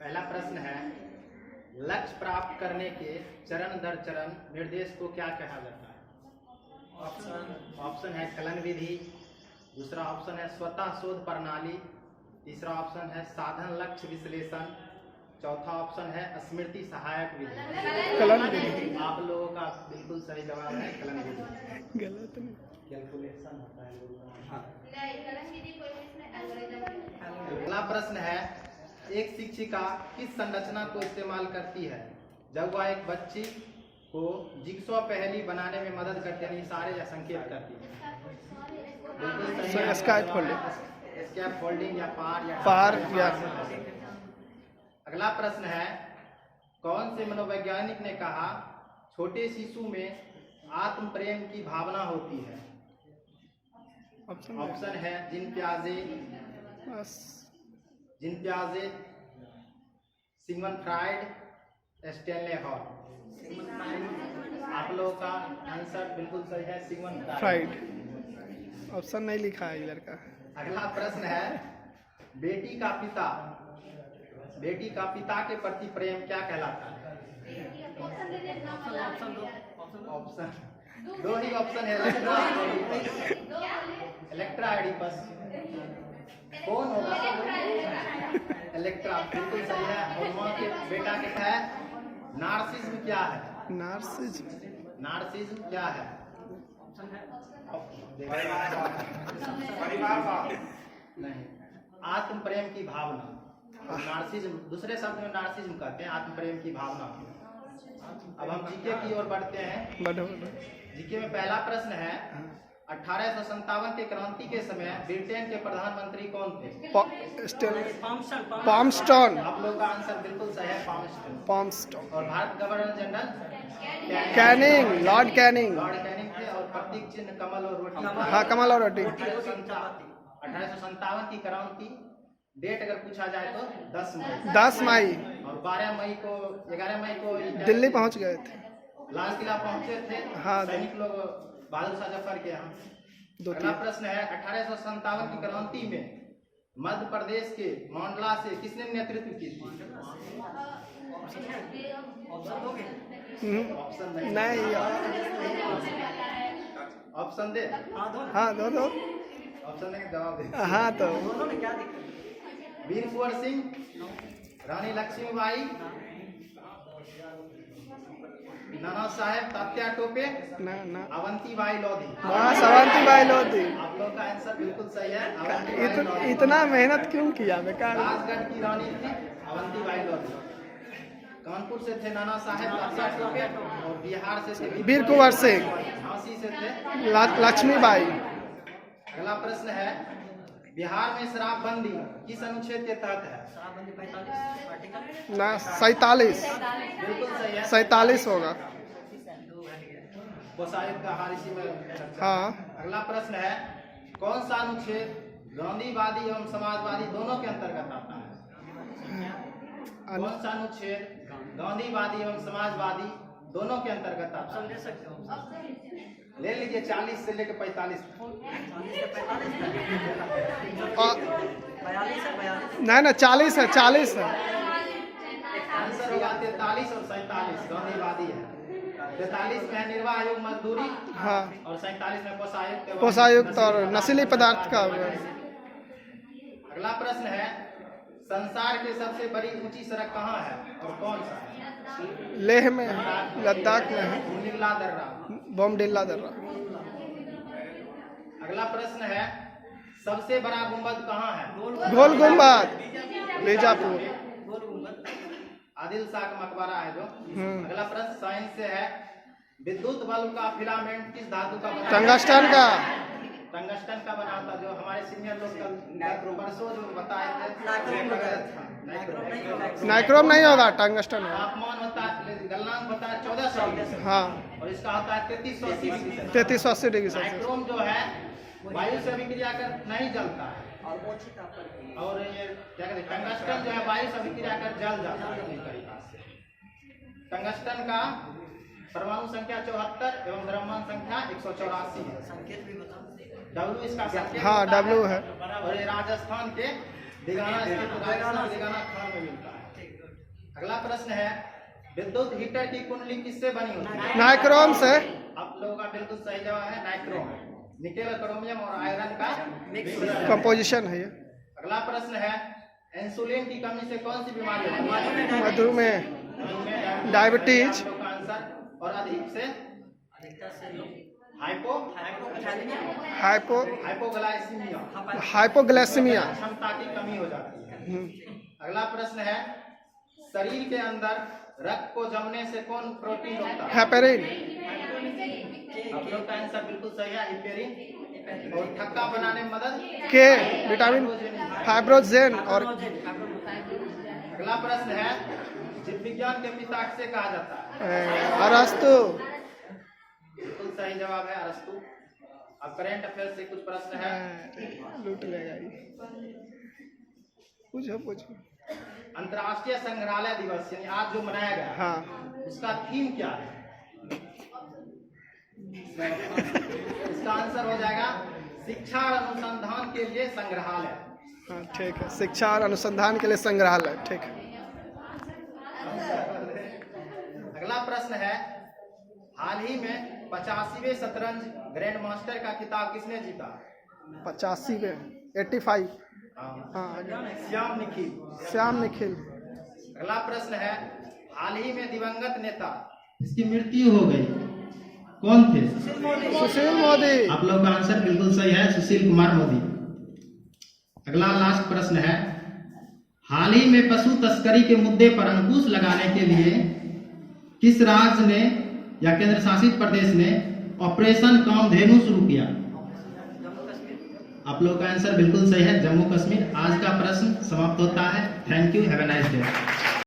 पहला प्रश्न है, लक्ष्य प्राप्त करने के चरण दर चरण निर्देश को क्या कहा जाता है? ऑप्शन है कलन विधि, दूसरा ऑप्शन है स्वतः शोध प्रणाली, तीसरा ऑप्शन है साधन लक्ष्य विश्लेषण, चौथा ऑप्शन है स्मृति सहायक विधि। कलन विधि। आप लोगों का बिल्कुल सही जवाब है कलन विधि। गलत नहीं, कैलकुलेशन होता है लोगों का। हाँ। कलन विधि कोई इसमें एल्गोरिथम। अगला प्रश्न है, एक शिक्षिका किस संरचना को इस्तेमाल करती है जब वह एक बच्ची को जिक्सॉ पहेली बनाने में मदद करती है, इशारे या संकेत करती है? बिल्कुल सही है। स्कैप फोल्डिंग या पार या अगला प्रश्न है, कौन से मनोवैज्ञानिक ने कहा छोटे शिशु में आत्म प्रेम की भावना होती है? ऑप्शन है जिन प्याजे, सिगमंड फ्राइड, स्टैनले हॉल। आप लोगों का आंसर बिल्कुल सही है, सिगमंड फ्राइड। ऑप्शन नहीं लिखा है इधर का। अगला प्रश्न है, बेटी का पिता के प्रति प्रेम क्या कहलाता है? ऑप्शन दो ही ऑप्शन है, इलेक्ट्रा एडिपस। कौन होगा? इलेक्ट्रा बिल्कुल सही है। और माँ के बेटा के है नार्सिज्म क्या है? नार्सिज्म क्या है? नहीं, आत्म प्रेम की भावना। नार्सिज्म दूसरे शब्द में नार्सिज्म कहते हैं, आत्म प्रेम की भावना। अब हम जीके की ओर बढ़ते हैं। जीके में पहला प्रश्न है, 1857 के क्रांति के समय ब्रिटेन के प्रधानमंत्री कौन थे? पामस्टन। आप लोग का आंसर बिल्कुल सही है, पामस्टन। और Bharat governor general Canning, Lord Canning थे। और प्रतीक चिन्ह कमल और रोटी। हाँ, कमल और रोटी। 1857 की क्रांति डेट अगर पूछा जाए तो 10 मई। और 11 मई को दिल्ली पहुंच गए थे, लाल किला पहुंचे थे। हाँ, सैनिक लोग बहादुर शाह जफर के यहाँ। अगला प्रश्न है, 1857 की क्रांति में मध्य प्रदेश के मंडला से किसने नेतृत्व की थी? ऑप्शन नहीं। ऑप्शन दे? हाँ, दो। ऑप्शन देंगे, जवाब दे। हाँ, तो वीर कुंवर सिंह, रानी लक्ष्मीबाई, नाना साहेब तात्या टोपे, अवंतीबाई लोधी। अवंतीबाई लोधी। आप लोग का आंसर बिल्कुल सही है। इतना मेहनत क्यों किया बेकार? राजगढ़ की रानी थी अवंतीबाई लोधी, कानपुर से थे नाना साहेब तात्या टोपे, और बिहार से थे वीर कुंवर सिंह, झांसी से थे लक्ष्मीबाई। अगला प्रश्न है, बिहार में शराबबंदी किस अनुच्छेद के तहत है? 47। बिल्कुल सही है, 47 होगा। कोषायुक्त का हाल इसी में। हाँ। अगला प्रश्न है, कौन सा अनुच्छेद गांधीवादी एवं समाजवादी दोनों के अंतर्गत आता है? कौन सा अनुच्छेद गांधीवादी एवं समाजवादी दोनों के अंतर्गत आता है? ले लीजिए, 40 से लेकर 45। नहीं, 40 है। आंसर होगा 43 और 47 गांधीवादी है। 43 में है निर्वाह आयोग मजदूरी, हाँ, और 47 में कोषायुक्त और नशीली पदार्थ का। अगला प्रश्न है, संसार की सबसे बड़ी ऊंची सड़क कहाँ है और कौन सा है? लेह में, लद्दाख में है, बोमडिल्ला दर्रा। बोमडिल्ला दर्रा। अगला प्रश्न है, सबसे बड़ा गुंबद कहाँ है? गोल गुंबद, बीजापुर। आदिल शाह का मकबरा है जो। अगला प्रश्न साइंस से है, विद्युत बल्ब का फिलामेंट किस धातु का बना? टंगस्टन का। टंगस्टन का बना था, जो हमारे सीनियर लोग कल परसों जो बताए थे। नाइक्रोम नहीं होगा, टंगस्टन है। तापमान होता है, गलनांक होता है 1400। हाँ, और इसका होता है 3380 डिग्री। 3380 degree Celsius. नाइक्रोम जो है वायु से अभिक्रिया कर नहीं जलता है, और ये क्या कहते हैं, टंगस्टन जो है वायु से अभिक्रिया कर जल जाता है इस तरीका से। टंगस्टन का परमाणु संख्या 74 एवं द्रव्यमान संख्या 184 है। संकेत भी बताओ। डब्ल्यू इसका संकेत। हाँ, डब्ल्यू है। और ये राजस्थान के दिगाना खान में मिलता है। अगला प्रश्न है, विद्युत हीटर की कुंडली किससे बनी होती है? नाइक्रोम से। आप लोगों का बिल्कुल सही जवाब है नाइक्रोम। निकेल, क्रोमियम और आयरन का कंपोजिशन है ये। अगला प्रश्न है, इंसुलिन की कमी से कौन सी बीमारी होती है? मधुमेह, डायबिटीज। आप लोग का आंसर। और अधिक से हाइपो हाइपो हाइपोग्लाइसीमिया, हाइपोग्लाइसीमिया। क्षमता की कमी हो जाती है। अगला प्रश्न है, शरीर के अंदर रक्त को जमने से कौन प्रोटीन रोकता है? हेपेरिन। आप लोग का आंसर बिल्कुल सही है, हिपेरिन। और थक्का बनाने में मदद के विटामिन फाइब्रोजेन। और अगला प्रश्न है, जीव विज्ञान के पिता किसे कहा जाता है? अरस्तु। बिल्कुल सही जवाब है अरस्तु। अब करंट अफेयर से कुछ प्रश्न है। लूट लेगा ये। पूछो पूछो। अंतर्राष्ट्रीय संग्रहालय दिवस यानी आज जो मनाया गया, हाँ, उसका थीम क्या है? इसका आंसर हो जाएगा शिक्षा और अनुसंधान के लिए संग्रहालय। हाँ ठीक है, शिक्षा और अनुसंधान के लिए संग्रहालय। ठीक है। अगला प्रश्न है, हाल ही में 85वें शतरंज ग्रैंड मास्टर का खिताब किसने जीता? 85 में 85। हाँ, श्याम निखिल। श्याम निखिल। अगला प्रश्न है, हाल ही में दिवंगत नेता इसकी मृत्यु हो गई, कौन थे? सुशील मोदी। आप लोग का आंसर बिल्कुल सही है, सुशील कुमार मोदी। अगला लास्ट प्रश्न है, हाल ही में पशु तस्करी के मुद्दे पर अंकुश लगाने के लिए किस राज्य ने या केंद्र शासित प्रदेश ने ऑपरेशन कामधेनु शुरू किया? आप लोग का आंसर बिल्कुल सही है, जम्मू कश्मीर। आज का प्रश्न समाप्त होता है। Thank you, have a nice day.